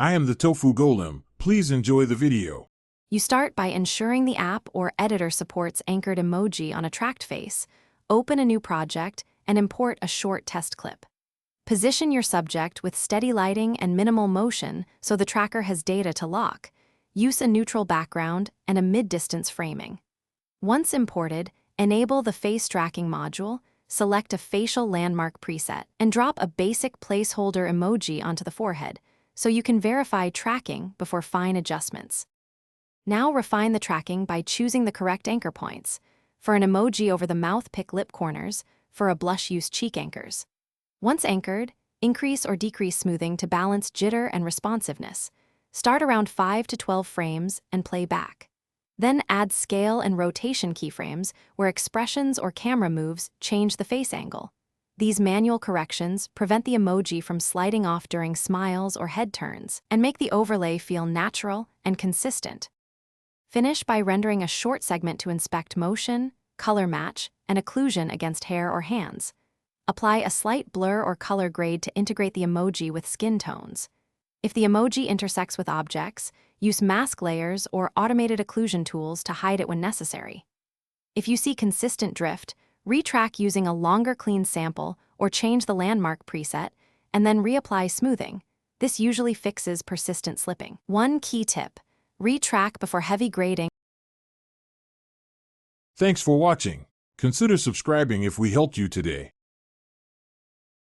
I am the Tofu Golem. Please enjoy the video. You start by ensuring the app or editor supports anchored emoji on a tracked face, open a new project, and import a short test clip. Position your subject with steady lighting and minimal motion so the tracker has data to lock. Use a neutral background and a mid-distance framing. Once imported, enable the face tracking module, select a facial landmark preset, and drop a basic placeholder emoji onto the forehead so you can verify tracking before fine adjustments. Now refine the tracking by choosing the correct anchor points. For an emoji over the mouth, pick lip corners. For a blush, use cheek anchors. Once anchored, increase or decrease smoothing to balance jitter and responsiveness. Start around 5 to 12 frames and play back. Then add scale and rotation keyframes where expressions or camera moves change the face angle. These manual corrections prevent the emoji from sliding off during smiles or head turns and make the overlay feel natural and consistent. Finish by rendering a short segment to inspect motion, color match, and occlusion against hair or hands. Apply a slight blur or color grade to integrate the emoji with skin tones. If the emoji intersects with objects, use mask layers or automated occlusion tools to hide it when necessary. If you see consistent drift, retrack using a longer clean sample or change the landmark preset, and then reapply smoothing. This usually fixes persistent slipping. One key tip: retrack before heavy grading. Thanks for watching. Consider subscribing if we helped you today.